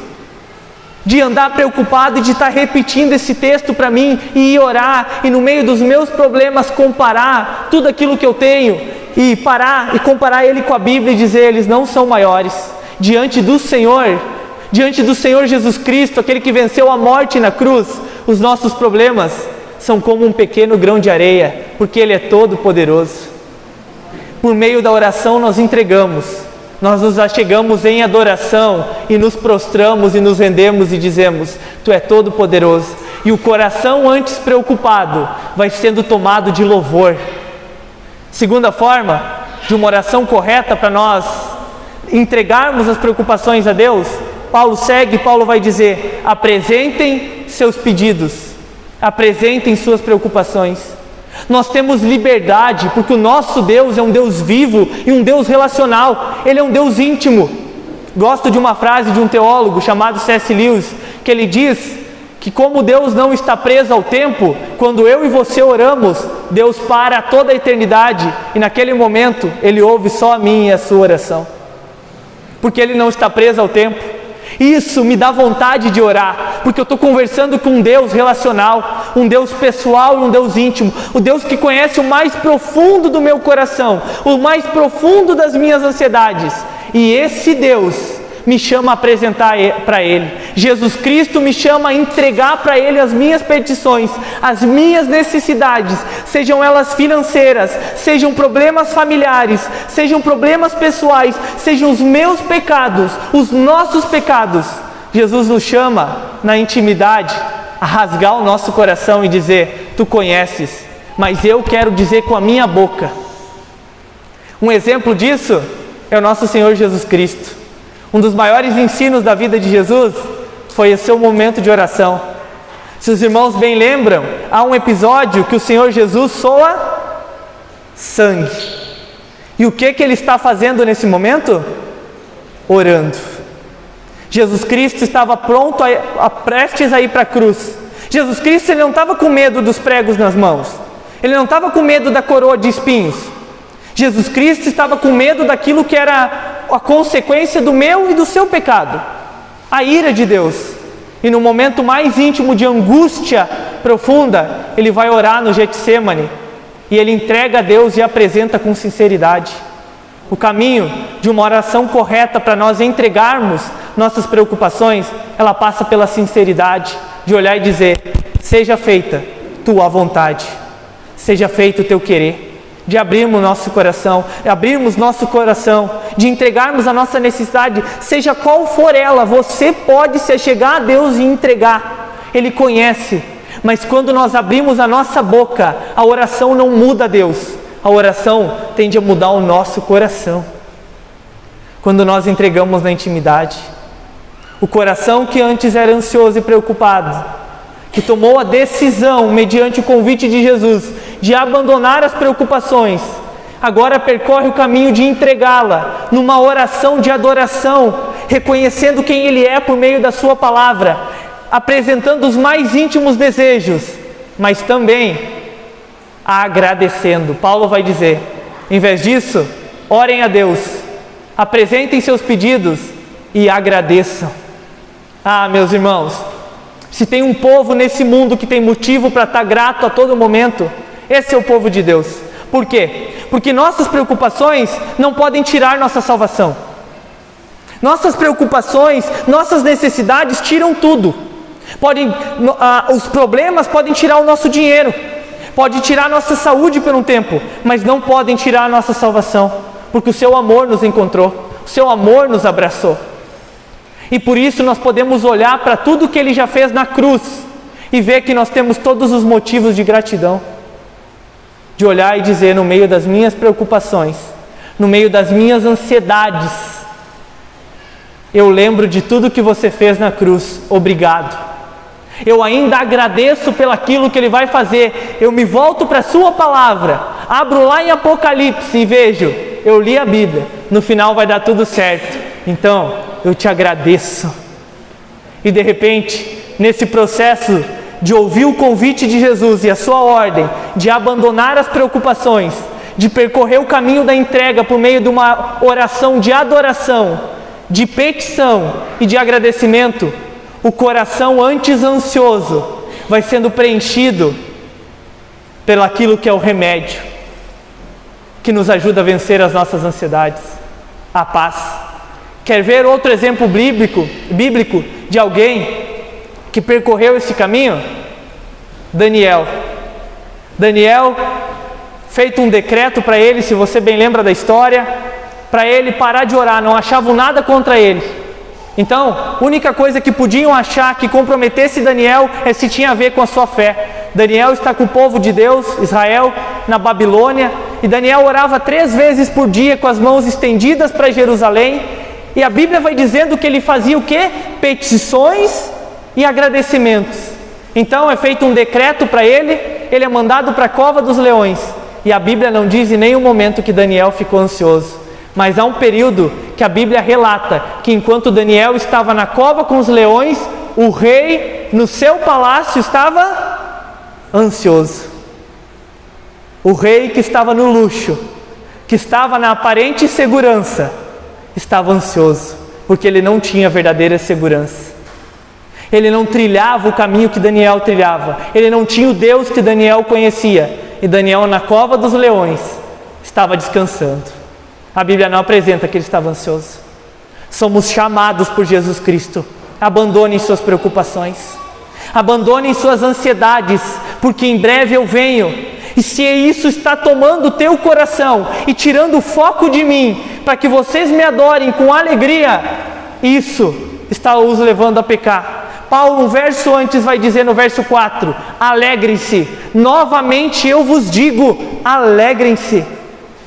de andar preocupado e de estar repetindo esse texto para mim e ir orar, e no meio dos meus problemas comparar tudo aquilo que eu tenho, e parar e comparar ele com a Bíblia e dizer: eles não são maiores, diante do Senhor Jesus Cristo, aquele que venceu a morte na cruz. Os nossos problemas são como um pequeno grão de areia, porque Ele é todo poderoso. Por meio da oração nós entregamos, nós nos achegamos em adoração e nos prostramos e nos rendemos e dizemos: Tu é todo poderoso. E o coração antes preocupado vai sendo tomado de louvor. Segunda forma de uma oração correta para nós entregarmos as preocupações a Deus, Paulo vai dizer: apresentem seus pedidos, apresentem suas preocupações. Nós temos liberdade, porque o nosso Deus é um Deus vivo e um Deus relacional. Ele é um Deus íntimo. Gosto de uma frase de um teólogo chamado C.S. Lewis, que ele diz que como Deus não está preso ao tempo, quando eu e você oramos, Deus para toda a eternidade e naquele momento Ele ouve só a minha e a sua oração, porque Ele não está preso ao tempo. Isso me dá vontade de orar, porque eu estou conversando com um Deus relacional, um Deus pessoal e um Deus íntimo, o Deus que conhece o mais profundo do meu coração, o mais profundo das minhas ansiedades, e esse Deus me chama a apresentar para Ele. Jesus Cristo me chama a entregar para Ele as minhas petições, as minhas necessidades, sejam elas financeiras, sejam problemas familiares, sejam problemas pessoais, sejam os meus pecados, os nossos pecados. Jesus nos chama na intimidade a rasgar o nosso coração e dizer: Tu conheces, mas eu quero dizer com a minha boca. Um exemplo disso é o nosso Senhor Jesus Cristo. Um dos maiores ensinos da vida de Jesus foi o seu momento de oração. Se os irmãos bem lembram, há um episódio que o Senhor Jesus soa sangue. E o que Ele está fazendo nesse momento? Orando. Jesus Cristo estava pronto, prestes a ir para a cruz. Jesus Cristo, Ele não estava com medo dos pregos nas mãos. Ele não estava com medo da coroa de espinhos. Jesus Cristo estava com medo daquilo que era a consequência do meu e do seu pecado, a ira de Deus. E no momento mais íntimo de angústia profunda, Ele vai orar no Getsêmani, e Ele entrega a Deus e apresenta com sinceridade. O caminho de uma oração correta para nós entregarmos nossas preocupações, ela passa pela sinceridade, de olhar e dizer: seja feita Tua vontade, seja feito o Teu querer. De abrirmos nosso coração, de entregarmos a nossa necessidade, seja qual for ela, você pode se achegar a Deus e entregar. Ele conhece, Mas quando nós abrimos a nossa boca, a oração não muda Deus. A oração tende a mudar o nosso coração. Quando nós entregamos na intimidade, o coração que antes era ansioso e preocupado, que tomou a decisão, mediante o convite de Jesus, de abandonar as preocupações, agora percorre o caminho de entregá-la numa oração de adoração, reconhecendo quem Ele é por meio da sua palavra, apresentando os mais íntimos desejos, mas também agradecendo. Paulo vai dizer, em vez disso, orem a Deus, apresentem seus pedidos e agradeçam. Ah, meus irmãos, se tem um povo nesse mundo que tem motivo para estar grato a todo momento, esse é o povo de Deus. Por quê? Porque nossas preocupações não podem tirar nossa salvação. Nossas preocupações, nossas necessidades tiram tudo. Os problemas podem tirar o nosso dinheiro, pode tirar nossa saúde por um tempo, mas não podem tirar a nossa salvação, porque o seu amor nos encontrou, o seu amor nos abraçou. E por isso nós podemos olhar para tudo que Ele já fez na cruz e ver que nós temos todos os motivos de gratidão. De olhar e dizer, no meio das minhas preocupações, no meio das minhas ansiedades, eu lembro de tudo que você fez na cruz, obrigado. Eu ainda agradeço pelaquilo que Ele vai fazer. Eu me volto para a sua palavra, abro lá em Apocalipse e vejo, eu li a Bíblia, no final vai dar tudo certo. Então, eu te agradeço. E de repente, nesse processo de ouvir o convite de Jesus e a sua ordem, de abandonar as preocupações, de percorrer o caminho da entrega por meio de uma oração de adoração, de petição e de agradecimento, o coração antes ansioso vai sendo preenchido pelaquilo que é o remédio, que nos ajuda a vencer as nossas ansiedades, a paz. Quer ver outro exemplo bíblico de alguém que percorreu esse caminho? Daniel, feito um decreto para ele, se você bem lembra da história, para ele parar de orar, não achavam nada contra ele. Então, a única coisa que podiam achar que comprometesse Daniel é se tinha a ver com a sua fé. Daniel está com o povo de Deus, Israel, na Babilônia, e Daniel orava 3 vezes por dia com as mãos estendidas para Jerusalém, e a Bíblia vai dizendo que ele fazia o quê? Petições e agradecimentos. Então é feito um decreto para ele é mandado para a cova dos leões, e a Bíblia não diz em nenhum momento que Daniel ficou ansioso, mas há um período que a Bíblia relata que enquanto Daniel estava na cova com os leões, o rei no seu palácio estava ansioso. O rei que estava no luxo, que estava na aparente segurança, estava ansioso, porque ele não tinha verdadeira segurança. Ele não trilhava o caminho que Daniel trilhava, ele não tinha o Deus que Daniel conhecia, e Daniel na cova dos leões estava descansando. A Bíblia não apresenta que ele estava ansioso. Somos chamados por Jesus Cristo, abandonem suas preocupações, abandonem suas ansiedades, porque em breve eu venho. E se isso está tomando o teu coração e tirando o foco de mim, para que vocês me adorem com alegria, isso está os levando a pecar. Paulo, um verso antes, vai dizer no verso 4, alegrem-se, novamente eu vos digo, alegrem-se.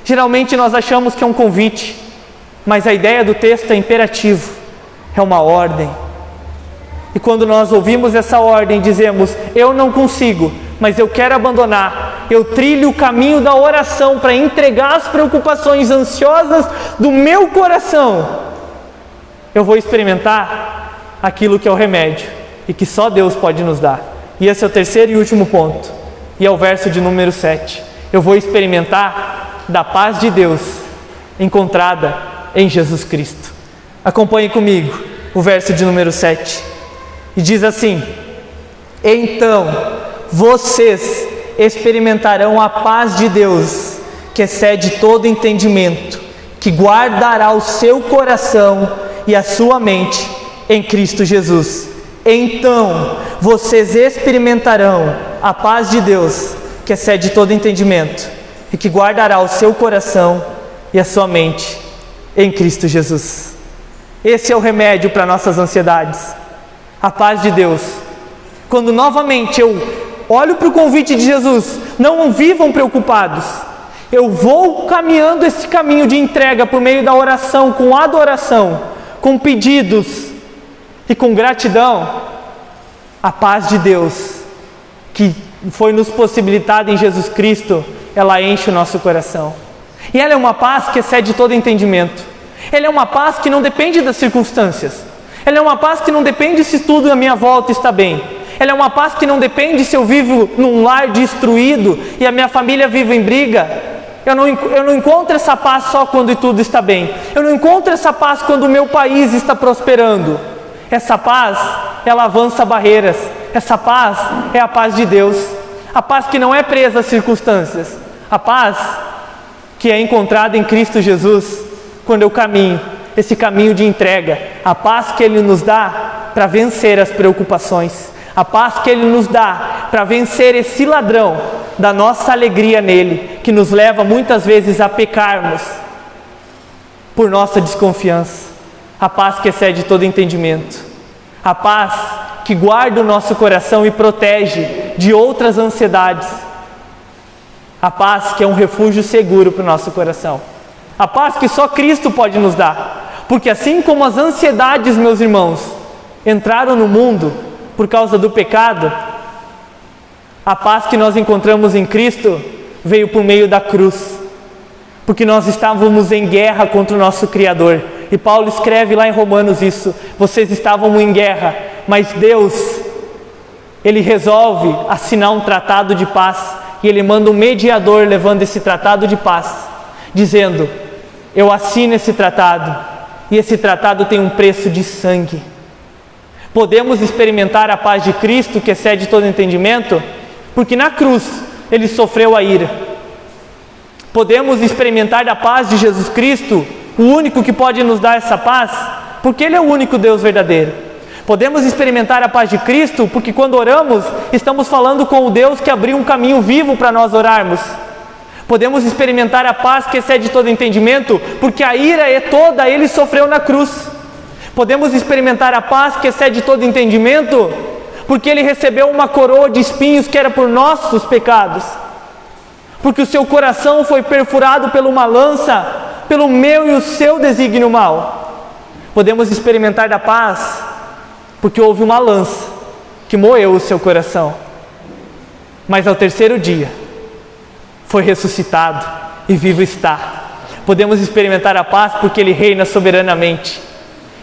Geralmente nós achamos que é um convite, mas a ideia do texto é imperativo, é uma ordem. E quando nós ouvimos essa ordem, dizemos, eu não consigo, mas eu quero abandonar, eu trilho o caminho da oração para entregar as preocupações ansiosas do meu coração, eu vou experimentar aquilo que é o remédio e que só Deus pode nos dar. E esse é o terceiro e último ponto, e é o verso de número 7. Eu vou experimentar da paz de Deus encontrada em Jesus Cristo. Acompanhe comigo o verso de número 7, e diz assim: então vocês experimentarão a paz de Deus, que excede todo entendimento, que guardará o seu coração e a sua mente em Cristo Jesus. Então vocês experimentarão a paz de Deus, que excede todo entendimento, e que guardará o seu coração e a sua mente em Cristo Jesus. Esse é o remédio para nossas ansiedades, a paz de Deus. Quando novamente eu olho para o convite de Jesus, não vivam preocupados. Eu vou caminhando esse caminho de entrega por meio da oração, com adoração, com pedidos e com gratidão. A paz de Deus, que foi nos possibilitada em Jesus Cristo, ela enche o nosso coração. E ela é uma paz que excede todo entendimento. Ela é uma paz que não depende das circunstâncias. Ela é uma paz que não depende se tudo à minha volta está bem. Ela é uma paz que não depende se eu vivo num lar destruído e a minha família vive em briga. Eu não encontro essa paz só quando tudo está bem. Eu não encontro essa paz quando o meu país está prosperando. Essa paz, ela avança barreiras. Essa paz é a paz de Deus. A paz que não é presa às circunstâncias. A paz que é encontrada em Cristo Jesus quando eu caminho, esse caminho de entrega. A paz que Ele nos dá para vencer as preocupações. A paz que Ele nos dá para vencer esse ladrão da nossa alegria nele, que nos leva muitas vezes a pecarmos por nossa desconfiança. A paz que excede todo entendimento. A paz que guarda o nosso coração e protege de outras ansiedades. A paz que é um refúgio seguro para o nosso coração. A paz que só Cristo pode nos dar. Porque assim como as ansiedades, meus irmãos, entraram no mundo por causa do pecado, a paz que nós encontramos em Cristo veio por meio da cruz. Porque nós estávamos em guerra contra o nosso Criador. E Paulo escreve lá em Romanos isso. Vocês estavam em guerra, mas Deus, Ele resolve assinar um tratado de paz. E Ele manda um mediador levando esse tratado de paz, dizendo: eu assino esse tratado, e esse tratado tem um preço de sangue. Podemos experimentar a paz de Cristo, que excede todo entendimento, porque na cruz Ele sofreu a ira. Podemos experimentar da paz de Jesus Cristo, o único que pode nos dar essa paz, porque Ele é o único Deus verdadeiro. Podemos experimentar a paz de Cristo, porque quando oramos, estamos falando com o Deus que abriu um caminho vivo para nós orarmos. Podemos experimentar a paz que excede todo entendimento, porque a ira é toda Ele sofreu na cruz. Podemos experimentar a paz que excede todo entendimento, porque Ele recebeu uma coroa de espinhos que era por nossos pecados. Porque o seu coração foi perfurado por uma lança, pelo meu e o seu desígnio mau. Podemos experimentar da paz, porque houve uma lança que moeu o seu coração. Mas ao terceiro dia, foi ressuscitado e vivo está. Podemos experimentar a paz porque Ele reina soberanamente.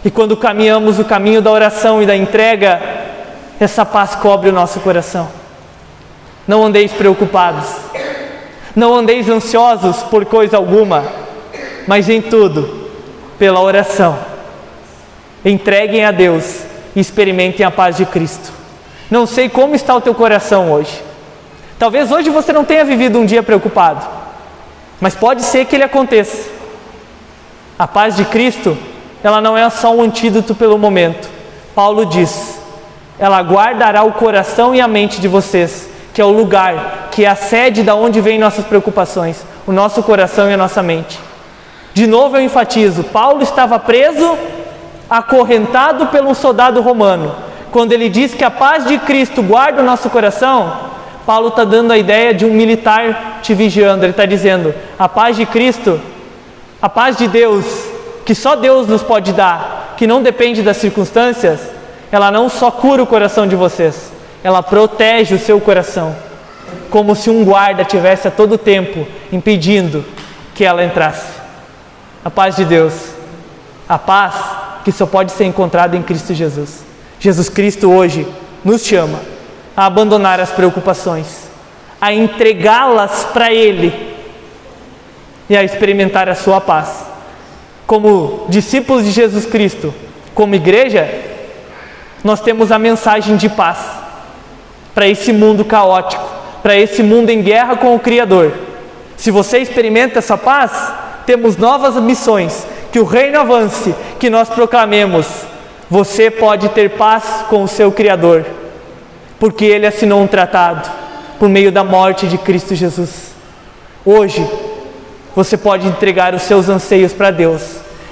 E quando caminhamos o caminho da oração e da entrega, essa paz cobre o nosso coração. Não andeis preocupados, não andeis ansiosos por coisa alguma, mas em tudo, pela oração, entreguem a Deus e experimentem a paz de Cristo. Não sei como está o teu coração hoje. Talvez hoje você não tenha vivido um dia preocupado, mas pode ser que ele aconteça. A paz de Cristo, ela não é só um antídoto pelo momento. Paulo diz: ela guardará o coração e a mente de vocês, que é o lugar, que é a sede da onde vêm nossas preocupações, o nosso coração e a nossa mente. De novo eu enfatizo, Paulo estava preso, acorrentado por um soldado romano. Quando ele diz que a paz de Cristo guarda o nosso coração, Paulo está dando a ideia de um militar te vigiando. Ele está dizendo, a paz de Cristo, a paz de Deus, que só Deus nos pode dar, que não depende das circunstâncias, ela não só cura o coração de vocês, ela protege o seu coração, como se um guarda tivesse a todo tempo impedindo que ela entrasse. A paz de Deus, a paz que só pode ser encontrada em Cristo Jesus. Jesus Cristo hoje nos chama a abandonar as preocupações, a entregá-las para Ele e a experimentar a sua paz. Como discípulos de Jesus Cristo, como igreja, nós temos a mensagem de paz para esse mundo caótico, para esse mundo em guerra com o Criador. Se você experimenta essa paz, temos novas missões, que o reino avance, que nós proclamemos: você pode ter paz com o seu Criador, porque Ele assinou um tratado por meio da morte de Cristo Jesus. Hoje, você pode entregar os seus anseios para Deus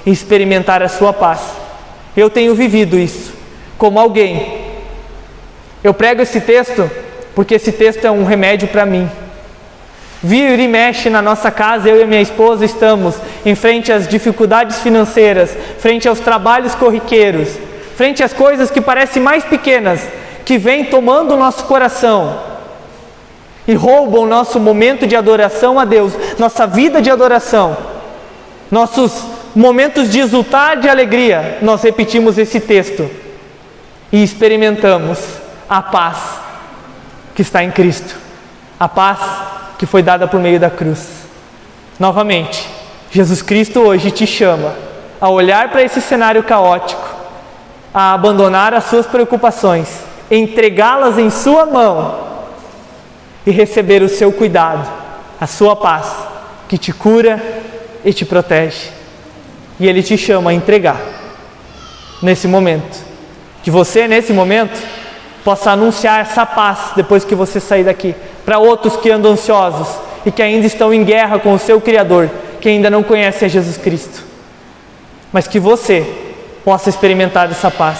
e experimentar a sua paz. Eu tenho vivido isso como alguém. Eu prego esse texto porque esse texto é um remédio para mim. Vira e mexe na nossa casa, eu e a minha esposa estamos em frente às dificuldades financeiras, frente aos trabalhos corriqueiros, frente às coisas que parecem mais pequenas, que vêm tomando o nosso coração e roubam o nosso momento de adoração a Deus, nossa vida de adoração, nossos momentos de exultar, de alegria. Nós repetimos esse texto e experimentamos a paz que está em Cristo, a paz que foi dada por meio da cruz. Novamente, Jesus Cristo hoje te chama a olhar para esse cenário caótico, a abandonar as suas preocupações, entregá-las em sua mão e receber o seu cuidado, a sua paz, que te cura e te protege. E Ele te chama a entregar nesse momento, que você nesse momento possa anunciar essa paz depois que você sair daqui, para outros que andam ansiosos e que ainda estão em guerra com o seu Criador, que ainda não conhecem a Jesus Cristo, mas que você possa experimentar essa paz,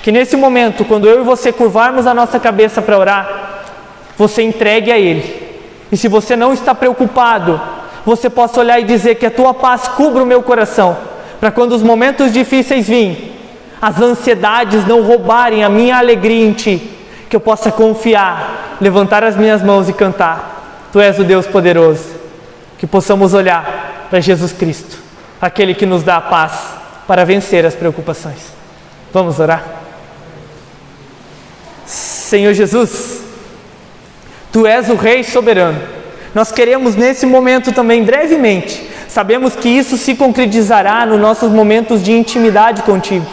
que nesse momento, quando eu e você curvarmos a nossa cabeça para orar, você entregue a Ele, e se você não está preocupado, você possa olhar e dizer que a tua paz cubra o meu coração, para quando os momentos difíceis virem, as ansiedades não roubarem a minha alegria em Ti, que eu possa confiar, levantar as minhas mãos e cantar: Tu és o Deus poderoso. Que possamos olhar para Jesus Cristo, aquele que nos dá a paz para vencer as preocupações. Vamos orar? Senhor Jesus, Tu és o Rei soberano. Nós queremos nesse momento também, brevemente, sabemos que isso se concretizará nos nossos momentos de intimidade contigo.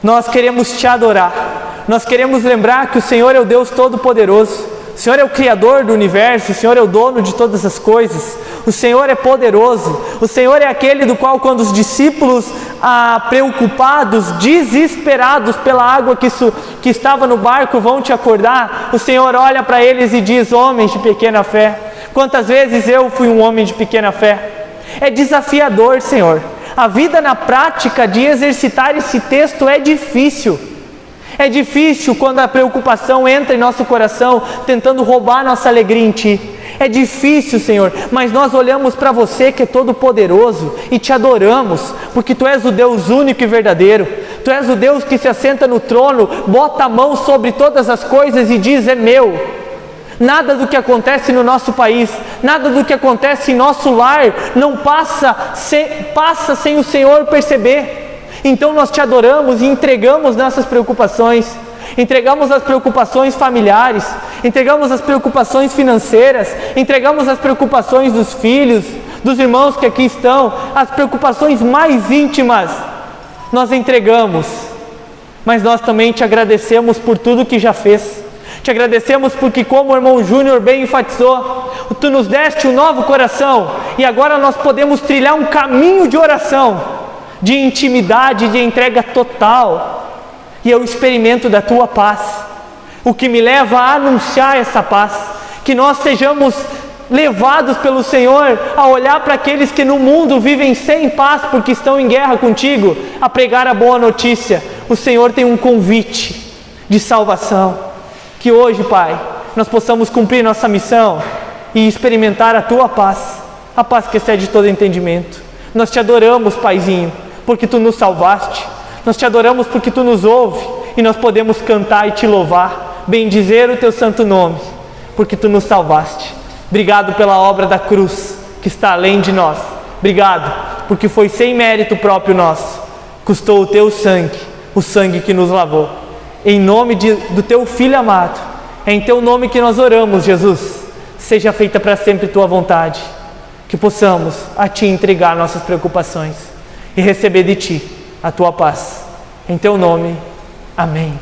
Nós queremos Te adorar, nós queremos lembrar que o Senhor é o Deus Todo-Poderoso, o Senhor é o Criador do universo, o Senhor é o dono de todas as coisas, o Senhor é poderoso, o Senhor é aquele do qual, quando os discípulos, preocupados, desesperados pela água que estava no barco, vão Te acordar, o Senhor olha para eles e diz: homens de pequena fé. Quantas vezes eu fui um homem de pequena fé? É desafiador, Senhor. A vida na prática de exercitar esse texto é difícil. É difícil quando a preocupação entra em nosso coração, tentando roubar nossa alegria em Ti. É difícil, Senhor, mas nós olhamos para Você que é todo poderoso e Te adoramos, porque Tu és o Deus único e verdadeiro. Tu és o Deus que se assenta no trono, bota a mão sobre todas as coisas e diz: é meu. Nada do que acontece no nosso país, nada do que acontece em nosso lar não passa sem o Senhor perceber. Então nós Te adoramos e entregamos nossas preocupações, entregamos as preocupações familiares, entregamos as preocupações financeiras, entregamos as preocupações dos filhos, dos irmãos que aqui estão, as preocupações mais íntimas, nós entregamos, mas nós também Te agradecemos por tudo que já fez. Te agradecemos porque, como o irmão Júnior bem enfatizou, Tu nos deste um novo coração e agora nós podemos trilhar um caminho de oração, de intimidade, de entrega total, e eu experimento da Tua paz, o que me leva a anunciar essa paz, que nós sejamos levados pelo Senhor a olhar para aqueles que no mundo vivem sem paz porque estão em guerra contigo, a pregar a boa notícia. O Senhor tem um convite de salvação. Que hoje, Pai, nós possamos cumprir nossa missão e experimentar a Tua paz, a paz que excede todo entendimento. Nós Te adoramos, Paizinho, porque Tu nos salvaste. Nós Te adoramos porque Tu nos ouve e nós podemos cantar e Te louvar, bendizer o Teu santo nome, porque Tu nos salvaste. Obrigado pela obra da cruz que está além de nós. Obrigado porque foi sem mérito próprio nosso, custou o Teu sangue, o sangue que nos lavou. Em nome do Teu Filho amado, é em Teu nome que nós oramos, Jesus. Seja feita para sempre Tua vontade, que possamos a Ti entregar nossas preocupações e receber de Ti a Tua paz. Em Teu nome, amém.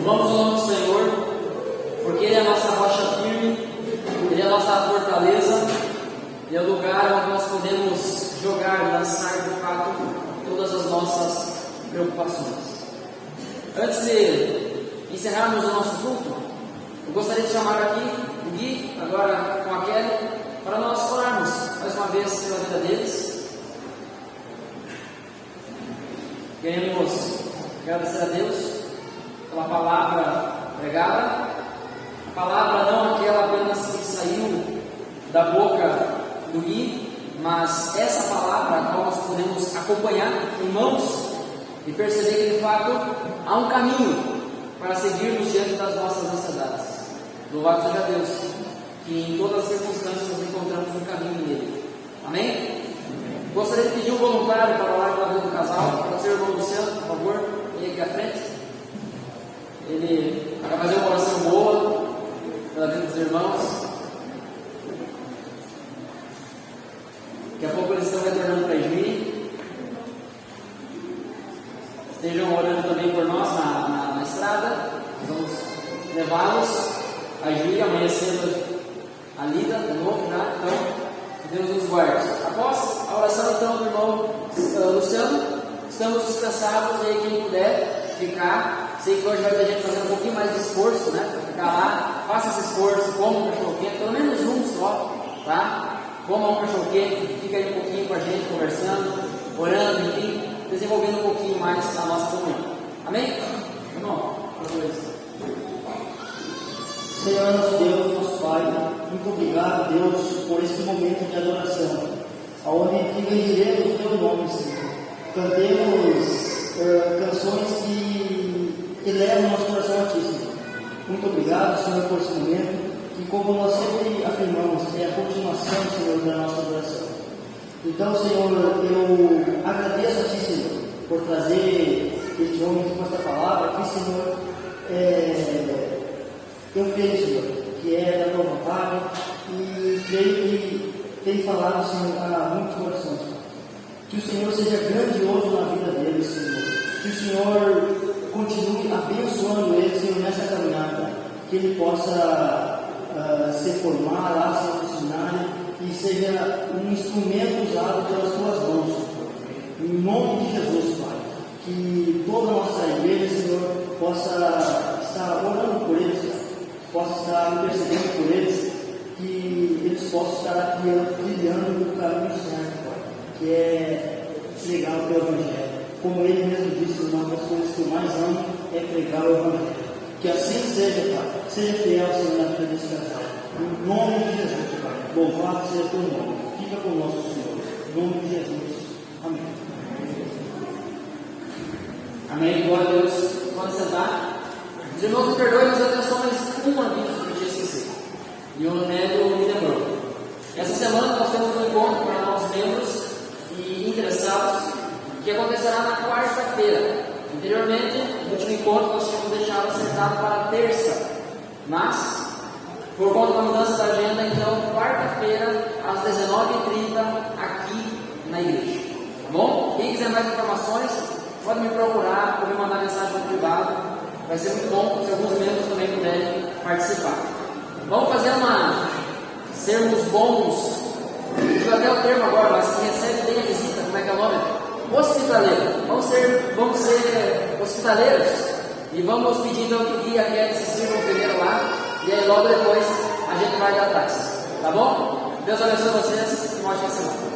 Louvamos o nome do Senhor, porque Ele é a nossa rocha firme, Ele é a nossa fortaleza, Ele é o lugar onde nós podemos jogar, lançar de fato todas as nossas preocupações. Antes de encerrarmos o nosso culto, eu gostaria de chamar aqui o Gui, agora com a Kelly, para nós orarmos mais uma vez pela vida deles. Queremos agradecer a Deus pela palavra pregada, a palavra não aquela apenas que saiu da boca do Gui, mas essa palavra a qual nós podemos acompanhar em mãos e perceber que de fato há um caminho para seguirmos diante das nossas ansiedades. Louvado seja Deus, que em todas as circunstâncias nós encontramos um caminho nele. Amém? Gostaria de pedir um voluntário para orar pela vida do casal. Pode ser o irmão Luciano, por favor, vem aqui à frente. Ele vai fazer uma oração boa pela vida dos irmãos. Daqui a pouco eles estão retornando para Juí. Estejam orando também por nós na estrada. Vamos levá-los a Juí amanhã cedo, a Lida de novo já. Então, que Deus nos guarde. Após a oração então do irmão Luciano, estamos descansados e aí quem puder ficar. Sei que hoje vai ter gente fazendo um pouquinho mais de esforço, né? Para ficar lá, faça esse esforço, coma um cachorro quente, pelo menos um só, tá? Coma um cachorro quente, fica aí um pouquinho com a gente, conversando, orando, enfim, desenvolvendo um pouquinho mais a nossa comunhão. Amém? Irmão, Senhor nosso Deus, nosso Pai, muito obrigado, Deus, por este momento de adoração, onde te bendiremos o teu nome, Senhor. Cantemos canções que elevam nosso coração a ti, Senhor. Muito obrigado, Senhor, por esse momento, que como nós sempre afirmamos, é a continuação, Senhor, da nossa adoração. Então, Senhor, eu agradeço a ti, Senhor, por trazer este homem com esta palavra aqui, Senhor. Eu creio, Senhor, que é da tua vontade e creio que tem falado, Senhor, a muitos corações. Que o Senhor seja grandioso na vida deles, Senhor. Que o Senhor continue abençoando eles, Senhor, nessa caminhada. Que ele possa se formar lá, Senhor, no seminário e seja um instrumento usado pelas tuas mãos, Senhor. Em nome de Jesus, Pai. Que toda a nossa igreja, Senhor, possa estar orando por eles, Senhor. Possa estar intercedendo por eles, que eles possam estar aqui brilhando no caminho certo, Pai, que é pregar o teu Evangelho. Como ele mesmo disse, uma das coisas que eu mais amo é pregar o Evangelho. Que assim seja, Pai. Seja fiel, Senhor, na vida desse casal. Em nome de Jesus, Pai. Louvado seja o teu nome. Fica conosco, Senhor. Em nome de Jesus. Amém. Amém. Glória a Deus. Pode sentar. Os irmãos me perdoem, mas eu tenho só mais um aviso que eu tinha esquecido. E o Nélio me lembrou. Essa semana nós temos um encontro para novos membros e interessados, que acontecerá na quarta-feira. Anteriormente, no último encontro, nós tínhamos deixado acertado para terça. Mas, por conta da mudança da agenda, então, quarta-feira, às 19h30, aqui na igreja. Tá bom? Quem quiser mais informações, pode me procurar ou me mandar mensagem no privado. Vai ser muito bom se alguns membros também puderem participar. Vamos fazer sermos bons, digo até o termo agora, mas que recebe bem a visita, como é que é o nome? Hospitaleiro. Vamos ser hospitaleiros e vamos pedir então que o guia quer se sirvam primeiro lá e aí logo depois a gente vai atrás. Tá bom? Deus abençoe vocês e uma ótima semana.